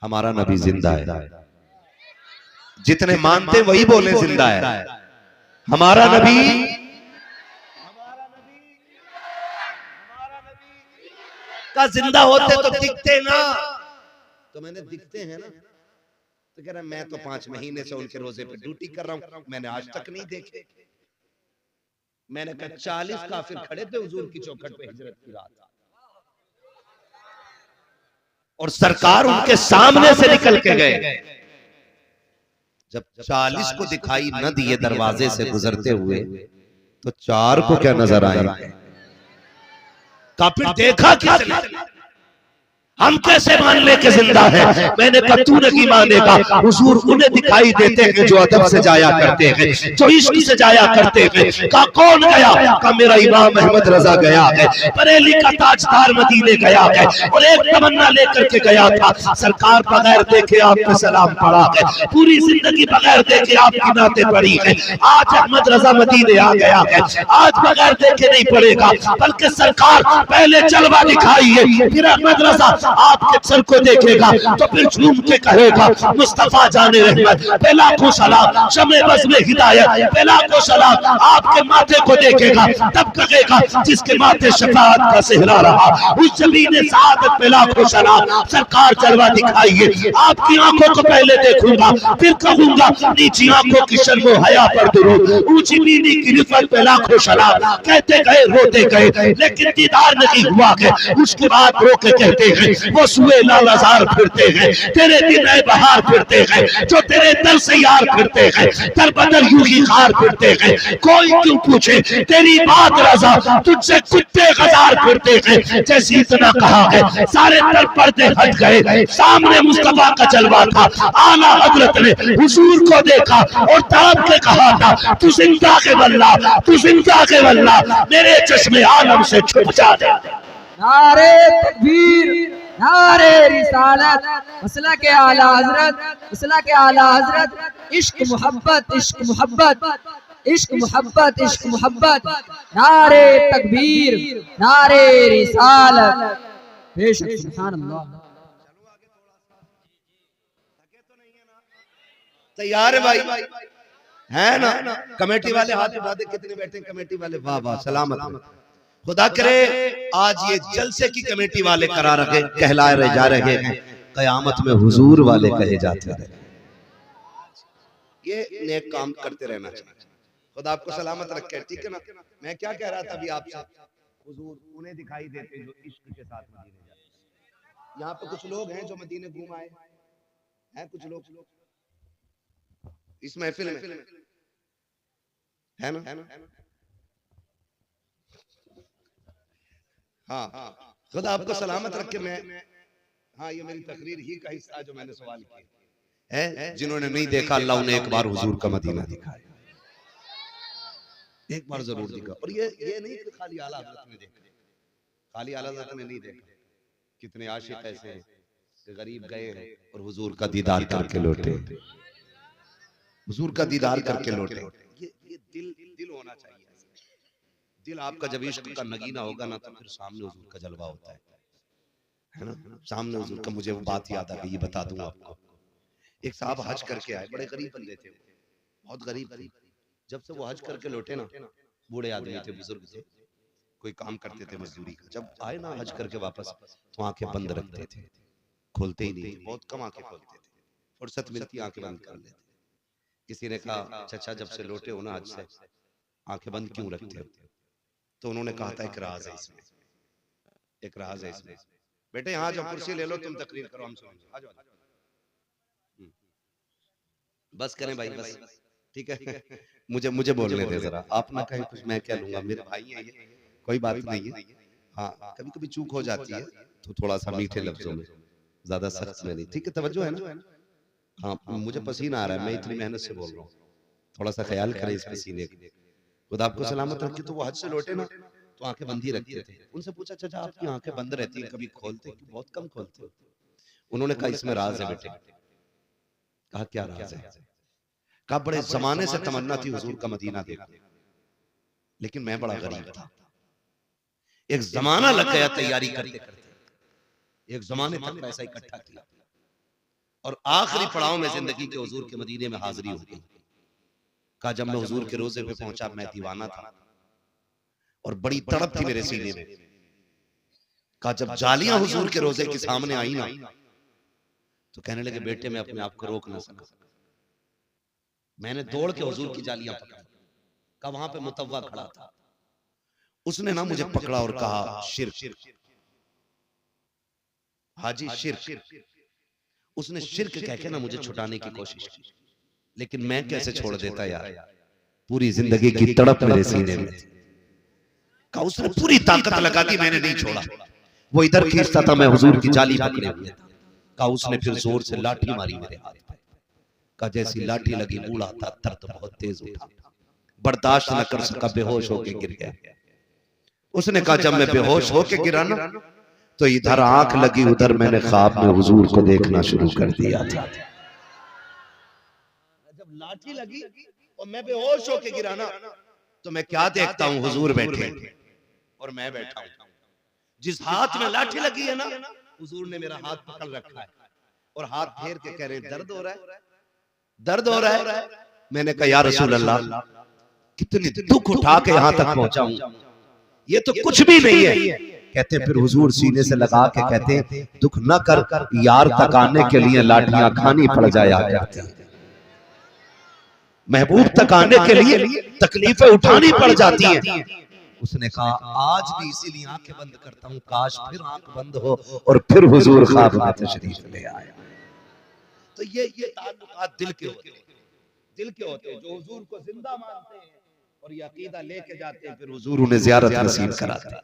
हमारा नबी जिंदा है। जितने मानते वही बोले जिंदा है। हमारा नबी का जिंदा होते तो दिखते ना। तो मैंने दिखते हैं ना, तो कह रहा मैं तो 5 महीने से उनके रोजे पे ड्यूटी कर रहा हूं, मैंने आज तक नहीं देखे। मैंने कहा 40 काफिर खड़े थे हुजूर की चौखट पे हिजरत की रात, और सरकार उनके सामने से निकल के गए। जब 40 को दिखाई न दिए दरवाजे से गुजरते हुए, तो 4 को क्या नजर आए? काफिर देखा किसने? हम कैसे मान ले के जिंदा है? मैंने कहा तू नहीं मानेगा। हुजूर उन्हें दिखाई देते हैं जो अदब से जाया करते हैं, जो इश्क से जाया करते हैं। का कौन गया? का मेरा इमाम अहमद रजा गया है, बरेली का ताजदार मदीने गया है, और एक तमन्ना लेकर के गया था, सरकार बगैर देखे आपके सलाम पढ़ा है, पूरी जिंदगी बगैर देखे आपकी नाते पड़ी है। आज अहमद रजा मदीने आ गया है, आज बगैर देखे नहीं पड़ेगा, बल्कि सरकार पहले जलवा दिखाइए, फिर अहमद रजा आपके सर को देखेगा तो फिर झूम के कहेगा मुस्तफा जाने रहमत पे लाखों सलाम, शमे बज़ में हिदायत पे लाखों सलाम। आपके माथे को देखेगा तब कहेगा जिसके माथे शफाअत का सेहरा रहा, उस जमीन सआदत पे लाखों सलाम। सरकार जलवा दिखाइए, आपकी आंखों को पहले देखूंगा, फिर कहूंगा नीची आंखों की शर्मो हया पर दुरूद, ऊंची नीली की रिफत पे लाखों सलाम। कहते गए रोते गए लेकिन दीदार नहीं हुआ है। उसके बाद रो के कहते हैं वो सुए लालजार फिरते हैं, तेरे दिन बहार फिरते हैं, जो तेरे दर से यार फिरते हैं, दर बदर यूं ही खार फिरते हैं। कोई क्यों पूछे तेरी बात रजा, तुझसे कुत्ते हजार फिरते हैं। जैसे इतना कहा है सारे दर पर्दे हट गए, सामने मुस्तफा का जलवा था। आला हजरत ने हुजूर को देखा और तड़प के कहा था तू जिंदा के वल्ला, तू जिंदा के वल्ला, मेरे चश्मे आलम से छुप जा दे। नारे तकबीर, नारे रिसालत, मसला के आला हजरत, मसला के आला हजरत। इश्क मोहब्बत, इश्क मोहब्बत, इश्क मोहब्बत, इश्क मोहब्बत। नारे तकबीर, नारे रिसालत। बेशक सुभान अल्लाह। तैयार है भाई? है ना? कमेटी वाले हाथ उठा दे, कितने बैठे कमेटी वाले? वाह वाह, सलामत। खुदा करे आज ये जलसे की कमेटी वाले करा रहे, कहलाए रहे जा रहे हैं, कयामत में हुजूर वाले कहे जाते रहे। ये नेक काम करते रहना चाहिए। खुदा आपको सलामत रखे, ठीक है ना? मैं क्या कह रहा था अभी आपसे, हुजूर उन्हें दिखाई देते जो इश्क के साथ मदीने जाते। यहाँ पे कुछ लोग हैं जो मदीने घूम आए हैं, कुछ लोग इस महफिल में है ना? हाँ, खुदा आपको सलामत रखे। मैं हाँ, ये मेरी तकरीर ही का हिस्सा जो मैंने सवाल किया है। जिन्होंने नहीं देखा अल्लाह उन्हें एक बार हुजूर का मदीना दिखाए, एक बार जरूर दिखा। और ये नहीं कि खाली आला हज़रत ने देखा, खाली आला हज़रत ने नहीं देखा। कितने आशिक ऐसे हैं कि गरीब गए हैं और हुजूर का दीदार करके लौटे, हुजूर का दीदार करके लौटे। ये दिल होना चाहिए। दिल आपका जब इश्क का नगीना होगा ना, तो फिर सामने हुजूर का जलवा होता है ना? सामने हुजूर का। मुझे वो बात याद आ गई, ये बता दूं आपको। एक साहब हज करके आए, बड़े गरीब बंदे थे, बहुत गरीब थे। जब से वो हज करके लौटे ना, बूढ़े आदमी थे, बुजुर्ग थे, कोई काम करते थे मजदूरी का। जब आए ना हज करके वापस, तो आंखें बंद रखते थे, खोलते ही नहीं थे, बहुत कम आंखें खोलते थे। फुर्सत मिलती आंखें बंद कर लेते। किसी ने कहा चाचा जब से लौटे हो ना हज से, आंखें बंद क्यों रखते हो? तो उन्होंने कहा था एक राज है इसमें, एक राज है इसमें। बेटे यहाँ जो कुर्सी ले लो, तुम तकरीर करो, हम सुनेंगे। आ जाओ। बस करें भाई, बस ठीक है। मुझे बोलने दे जरा, आप ना कहीं कुछ, मैं क्या लूंगा, मेरे भाई हैं ये, कोई बात नहीं है। हाँ, कभी कभी चूक हो जाती है, तो थोड़ा सा मीठे लफ्जों में, ज्यादा सख्त में नहीं, ठीक है? तवज्जो है ना? हाँ, मुझे पसीना आ रहा है, मैं इतनी मेहनत से बोल रहा हूँ, थोड़ा सा ख्याल करें इस पसीने का। खुदा आपको सलामत रखे। तो वो हज से लौटे ना, तो आंखें बंद ही रखते थे। उनसे पूछा चाचा आपकी आंखें बंद रहती हैं, कभी खोलते हैं? बहुत कम खोलते हो। उन्होंने कहा इसमें राज है बेटे। कहा क्या राज है? कहा बड़े जमाने से तमन्ना थी हुजूर का मदीना देखने, लेकिन मैं बड़ा गरीब था। एक जमाना लग गया तैयारी करते करते, एक जमाने तक पैसा इकट्ठा किया, और आखिरी पड़ाव में जिंदगी के हुजूर के मदीने में हाजिरी हो गई। कहा जब मैं हुजूर के रोजे पे पहुंचा मैं दीवाना था और बड़ी तड़प थी मेरे सीने में। कहा जब जालियां हुजूर के रोजे के सामने आई ना तो कहने लगे बेटे मैं अपने आप को रोक ना सका, मैंने दौड़ के हुजूर की जालियां पकड़ी। कहा वहां पे मुतव्वा खड़ा था, उसने ना मुझे पकड़ा और कहा शिर्क, हाजी शिर्क। उसने शिर्क कह के ना मुझे छुटाने की कोशिश की, लेकिन मैं कैसे छोड़ देता यार, पूरी जिंदगी की तड़प मेरे सीने में थी। कहा उसने पूरी ताकत लगा दी, मैंने नहीं छोड़ा। वो इधर खींचता था, मैं हुजूर की जाली पकड़े हुए था। कहा उसने फिर जोर से लाठी मारी मेरे हाथ पे। कहा जैसी लाठी लगी बूढ़ा था, दर्द बहुत तेज उठा, बर्दाश्त न कर सका, बेहोश होके गिर गया। उसने कहा जब मैं बेहोश होके गिरा ना तो इधर आंख लगी, उधर मैंने ख्वाब में हुजूर को देखना शुरू कर दिया था। जब लाठी लगी और मैं बेहोश होके गिरा ना तो मैं क्या देखता हूं, हुजूर बैठे और मैं बैठा हूं। जिस हाथ में लाठी लगी है ना हुजूर ने मेरा हाथ पकड़ रखा है और हाथ फेर के कह रहे दर्द हो रहा है, दर्द हो रहा है। मैंने कहा या रसूल अल्लाह कितनी दुख उठा के यहां तक पहुंचा हूं, ये तो कुछ भी नहीं है। कहते फिर हुजूर सीने से लगा के कहते दुख न कर, यार तक आने के लिए लाठियां खानी पड़ जाया करती हैं, महबूब तक आने के लिए तकलीफें उठानी पड़ जाती हैं। उसने कहा आज भी इसीलिए आंखें बंद करता हूं, काश फिर आंख बंद हो और फिर हुजूर ख्वाब में तशरीफ ले आए। तो ये ताल्लुकात दिल के होते हैं, दिल के होते हैं जो हुजूर को जिंदा मानते हैं और ये अकीदा लेके जाते हैं, फिर हुजूर उन्हें ज़ियारत नसीब कराते हैं।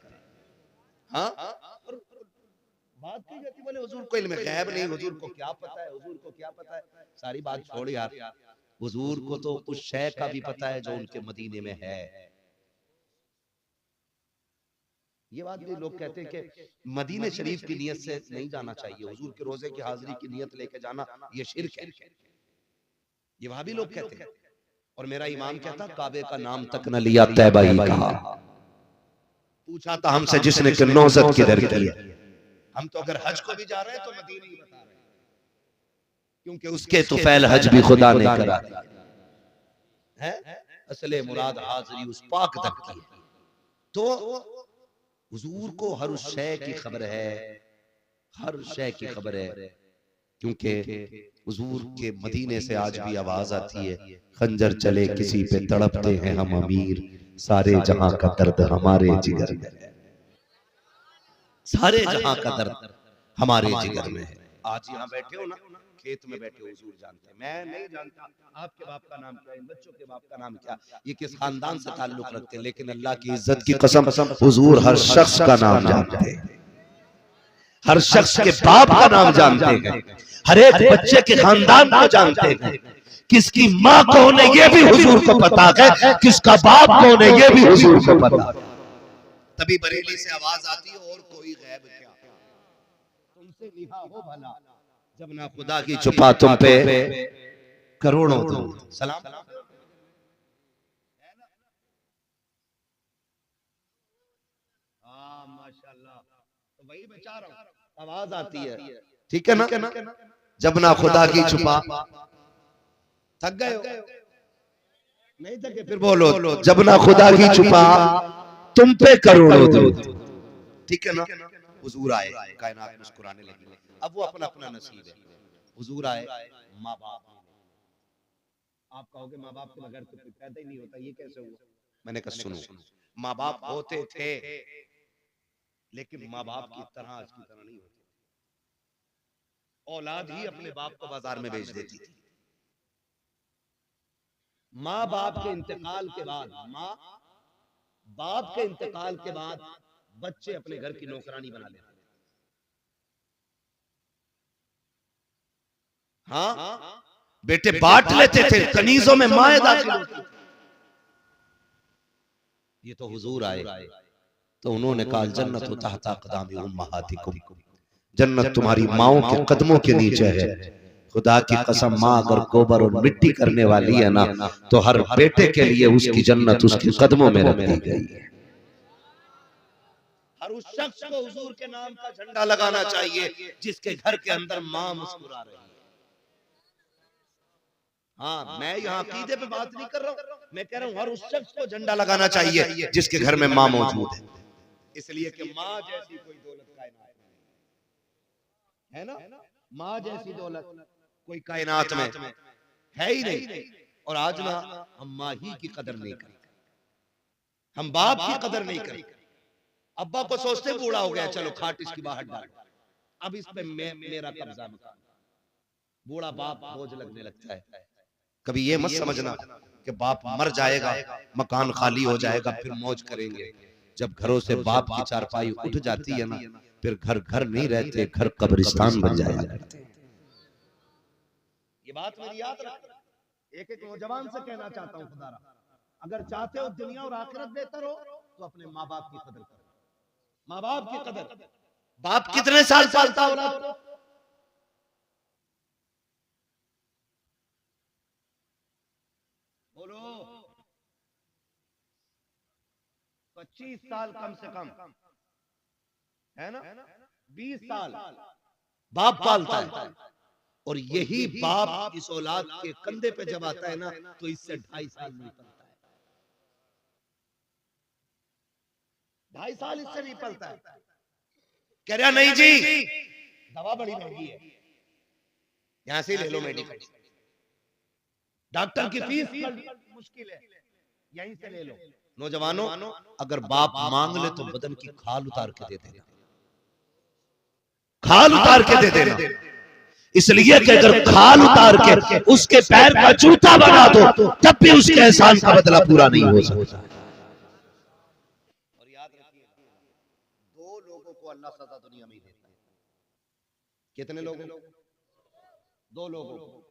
हाँ और बात की जाती बोले हुजूर को इल्म गैब नहीं, हुजूर को क्या पता है, हुजूर को क्या पता है। सारी बात छोड़ यार, हुजूर को तो उस शय का भी पता है जो उनके मदीने में है। ये बात भी लोग कहते हैं कि मदीने शरीफ की नियत से नहीं जाना चाहिए, हुजूर के रोजे की हाजिरी की नियत लेके जाना ये शिर्क है, ये वहां भी लोग कहते हैं। और मेरा इमाम कहता काबे का नाम तक न लिया, तैबा ही कहा। पूछा था हमसे जिसने कि नौजत किधर की है, हम तो अगर हज को भी जा रहे हैं तो मदीने ही बता रहे हैं, क्योंकि उसके तो फैल हज भी खुदा ने करा दिया है। असले मुराद हाजिरी उस पाक तक की है। तो हुजूर को हर उस शय की खबर है, हर शय की खबर है, क्योंकि हुजूर के मदीने से आज भी आवाज आती है खंजर चले किसी पे तड़पते हैं हम अमीर, सारे जहां का दर्द हमारे जिगर में है, सारे जहां का दर्द हमारे जिगर में है। आज यहाँ बैठे हो ना, खेत में बैठे हो, हुजूर जानते हैं, मैं नहीं जानता आपके बाप का नाम क्या है, इन बच्चों के बाप का नाम क्या, ये किस खानदान से ताल्लुक रखते हैं, लेकिन अल्लाह की इज्जत की कसम हुजूर हर शख्स का नाम जानते हैं, हर शख्स के बाप का नाम जानते हैं, हर एक बच्चे के खानदान को जानते हैं, किसकी माँ कौन है ये भी हुजूर को पता है, किसका बाप कौन है ये भी हुजूर को पता। तभी बरेली से आवाज आती है और कोई गैब क्या, तुमसे लिहा हो भला जब ना खुदा की छुपा तुम पे करोड़ों दो सलाम। माशाल्लाह, तो वही बचा रहा हूं, आवाज आती है, ठीक है ना, जब ना खुदा की छुपा, थक गए हो नहीं थके फिर बोलो, जब ना खुदा की छुपा तुम पे करोड़ों दो, ठीक है ना। हुजूर आए, कायनात मुस्कुराने लगी, अब वो अपना अपना नसीब है। हुजूर आए, माँ बाप, आप कहोगे माँ बाप के बगैर तो कोई पैदा ही नहीं होता, ये कैसे हुआ? मैंने कहा सुनो, माँ बाप होते थे लेकिन माँ बाप की तरह आज की तरह नहीं होते, औलाद ही अपने बाप को बाजार में बेच देती थी। माँ बाप के इंतकाल के बाद, माँ बाप के इंतकाल के बाद बच्चे अपने घर की नौकरानी बना लेते। हाँ बेटे बांट लेते थे, कनीजों में माएं दाखिल होती। ये तो हुजूर आए तो उन्होंने कहा जन्नत तहता क़दामी उम्महातिकुम, जन्नत तुम्हारी माओं के कदमों के नीचे है। खुदा की कसम, माँ अगर गोबर और मिट्टी करने वाली है ना तो हर बेटे के लिए उसकी जन्नत उसके कदमों में रख दी गई है। हर उस शख्स को हुजूर के नाम का झंडा लगाना चाहिए जिसके घर के अंदर माँ मुस्कुरा रही है। हाँ, मैं यहाँ अकीदे पे बात नहीं कर रहा हूँ, मैं कह रहा हूँ हर उस शख्स को झंडा लगाना चाहिए जिसके घर में माँ मौजूद है, इसलिए कि माँ जैसी कोई दौलत कायनात में है ना, माँ जैसी दौलत कोई कायनात में है ही नहीं। और आज ना हम माँ ही की कदर नहीं करते, हम बाप की कदर नहीं करते। अब्बा को सोचते बूढ़ा हो गया, चलो खाट इसकी बाहर डाल, अब इस पे मेरा कब्जा मकान, बूढ़ा बाप बोझ लगने लगता है। कभी ये मत समझना कि बाप मर जाएगा, मकान खाली हो जाएगा, फिर मौज करेंगे। जब घरों से बाप की चारपाई उठ जाती है ना, फिर घर घर नहीं रहते, घर कब्रिस्तान बन जाया करते। ये बात मेरी याद रखना। एक एक नौजवान से कहना चाहता हूँ, खुदारा अगर चाहते हो दुनिया और आखिरत बेहतर हो तो अपने माँ बाप की कदर करो, माँ बाप की कदर। बाप कितने साल पालता हो ना, बोलो 25 साल कम से कम है ना, 20 साल बाप पालता है। और यही बाप इस औलाद के कंधे पे जब आता है ना, तो इससे 2.5 साल नहीं पलता है, 2.5 साल इससे नहीं पलता है। कह रहा नहीं जी दवा बड़ी महंगी है, यहां से ले लो मेडिकल, डॉक्टर की फीस मुश्किल है, यहीं से ले लो। नौजवानों अगर बाप मांग ले तो बदन की खाल उतार के दे देना, खाल उतार के दे देना, इसलिए कि अगर खाल उतार के उसके पैर का जूता बना दो तब भी उसके एहसान का बदला पूरा नहीं हो सकता। और याद रखिए, 2 लोगों को अल्लाह सजा दुनिया में देता है। कितने लोगों को? 2 लोगों को,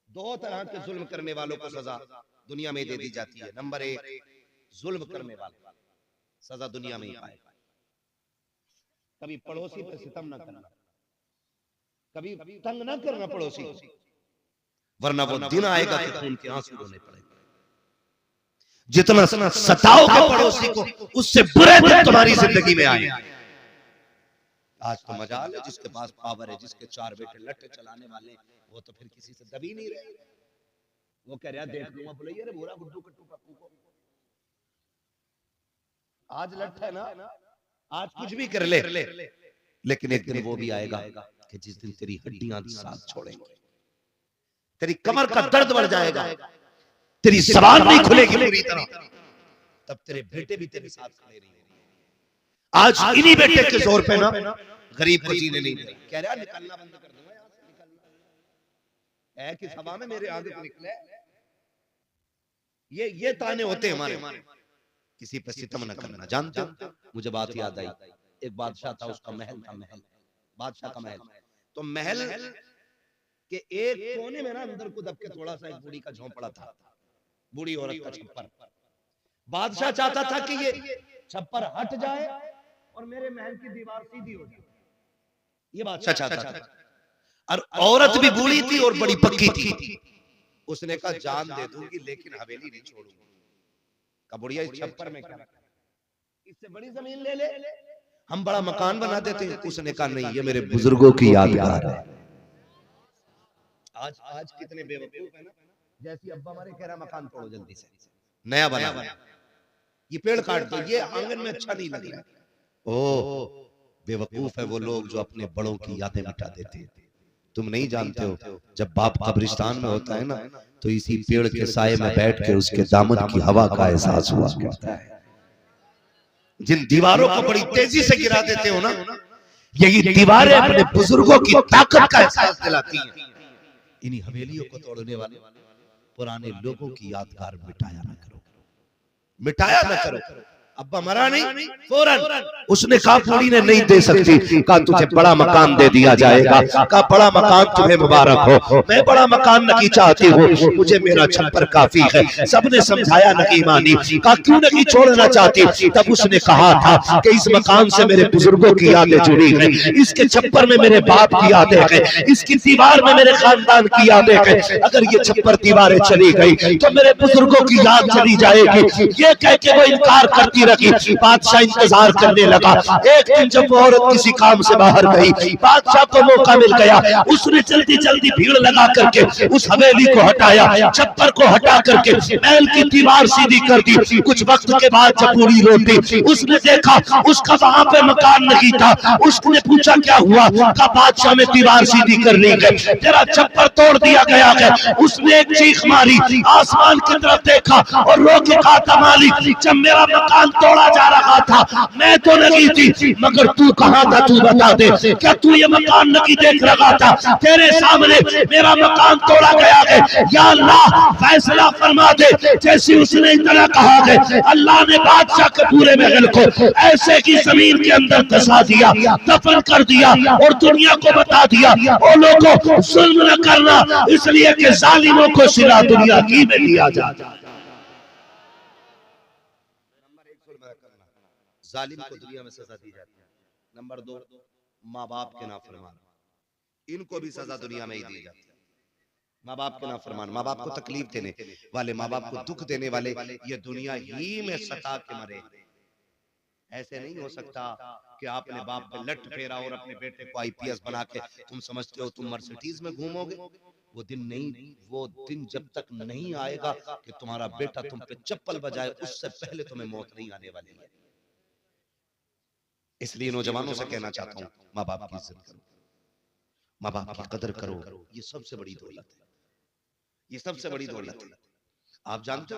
2 तरह के जुल्म करने वालों को सजा दुनिया में दे दी जाती है। नंबर 1, जुल्म करने वाले सजा दुनिया में ही पाए। कभी पड़ोसी पर सितम न करना, कभी तंग न करना पड़ोसी, वरना वो दिन आएगा कि खून के आंसू रोने पड़ेंगे। जितना सताओगे पड़ोसी को, उससे बुरे दिन तुम्हारी जिंदगी में आए। आज तो मजाल है जिसके पास पावर है, जिसके 4 बेटे लट्टे चलाने वाले, वो तो फिर किसी से दबी नहीं रहे। वो कह रहा देख लूंगा, बोले ये बुरा गुड्डू कट्टू पप्पू को आज लट है ना, आज कुछ भी कर ले, लेकिन एक दिन वो भी आएगा कि जिस दिन तेरी हड्डियां साथ छोड़ेंगे, तेरी कमर का दर्द बढ़ जाएगा, तेरी जबान नहीं खुलेगी पूरी तरह, तब तेरे बेटे भी तेरे साथ खड़े नहीं होंगे। आज इन्हीं बेटे के जोर पे ना गरीब को जीने नहीं दे। कह रहा निकलना बंद कर दूंगा यहां से, निकलना है कि सभा में मेरे आगे निकले। ये ताने होते हैं हमारे, किसी पे सितम न करना। जानते हो, मुझे बात याद आई, एक बादशाह था, उसका महल था, महल, बादशाह का महल। तो महल के एक कोने में ना अंदर को दब के थोड़ा सा एक बूढ़ी का झोंपड़ा था, बूढ़ी औरत का छप्पर। बादशाह चाहता था कि ये छप्पर हट जाए और मेरे महल की दीवार सीधी हो जाए, ये बादशाह चाहता था। और औरत भी बूढ़ी थी और बड़ी पक्की थी। उसने कहा जान दे दूंगी लेकिन हवेली नहीं छोड़ूंगी। का बुढ़िया इस छप्पर में क्या रखा, इससे बड़ी जमीन ले ले, हम बड़ा मकान बना देते हैं। उसने कहा नहीं, ये मेरे बुजुर्गों की यादगार है। आज कितने बेवकूफ है ना, जैसी अब्बा हमारे कह रहा मकान तोड़ो जल्दी से, नया बना, ये पेड़ काट दो, ये आंगन में अच्छा नहीं लग रहा। ओ बेवकूफ है वो लोग जो अपने बड़ों की यादें मिटा देते हैं। तुम नहीं जानते हो, जब बाप कब्रिस्तान में होता है ना, तो इसी पेड़ के साए में बैठ के उसके दामन की हवा का एहसास हुआ करता है। जिन दीवारों को बड़ी तेजी से गिरा देते हो ना, यही दीवारें अपने बुजुर्गों की ताकत का एहसास दिलाती हैं। इन्हीं हवेलियों को तोड़ने वाले पुराने लोगों की यादगार मिटाया ना करो, मिटाया ना करो। अब्बा मरा नहीं, फौरन उसने कहा पूरी ने नहीं दे सकती, कहा तुझे बड़ा मकान दे दिया जाएगा, कहा बड़ा मकान तुम्हें मुबारक हो, मैं बड़ा मकान नहीं चाहती हूँ, मुझे मेरा छप्पर काफी है। सबने समझाया नहीं मानी, कहा क्यों नहीं छोड़ना चाहती। तब उसने कहा था कि इस मकान से मेरे बुजुर्गों की यादें जुड़ी हैं, इसके छप्पर में मेरे बाप की यादें हैं, इसकी दीवार में मेरे खानदान की यादें हैं। अगर ये छप्पर दीवारें चली गई तो मेरे बुजुर्गों की याद चली जाएगी। ये कह के वो इनकार करती रखी। बादशाह इंतजार करने लगा। एक दिन जब वो औरत किसी काम से बाहर गई, बादशाह को मौका मिल गया। उसने जल्दी जल्दी भीड़ लगा करके उस हवेली को हटाया, छप्पर को हटा करके महल की दीवार सीधी कर दी। कुछ वक्त के बाद जब पूरी लौटी, उसने देखा उसका वहां पे मकान नहीं था। उसने पूछा क्या हुआ? का बादशाह में दीवार सीधी कर ली गई, तेरा छप्पर तोड़ दिया गया है। उसने एक चीख मारी, आसमान की तरफ देखा और रो के कहा था मालिक, जब मेरा मकान तोड़ा जा रहा था मैं तो नहीं थी, मगर तू कहाँ था? तू बता दे, क्या तू ये मकान नहीं देख रहा था? तेरे सामने मेरा मकान तोड़ा गया है। या अल्लाह फैसला फरमा दे। जैसे उसने इतना कहा है, अल्लाह ने बादशाह के पूरे महल को ऐसे की जमीन के अंदर धसा दिया, दफन कर दिया और दुनिया को बता दिया, ओ लोगों जुल्म न करना, इसलिए कि जालिमों को सिला दुनिया की में दिया जाता। नंबर 1 जुल्म करना, जालिम को दुनिया में सजा दी जाती है। नंबर 2 माँ बाप के नाफरमान, इनको भी सजा दुनिया में ही दी जाती है। माँ बाप के नाफरमान, माँ बाप को तकलीफ देने वाले, माँ बाप को दुख देने वाले, ये दुनिया ही में सता के मरे। ऐसे नहीं हो सकता कि आपने बाप पे लट फेरा और अपने बेटे को आईपीएस बना के तुम समझते हो तुम मर्सिडीज में घूमोगे। वो दिन नहीं, वो दिन जब तक नहीं आएगा कि तुम्हारा बेटा तुम पे चप्पल बजाए, उससे पहले तुम्हें मौत नहीं आने वाली है। इसलिए नौजवानों से कहना चाहता हूँ, माँ बाप की इज्जत करो, माँ बाप की कदर करो। ये सबसे बड़ी दौलत है, ये सबसे बड़ी दौलत है। आप जानते हो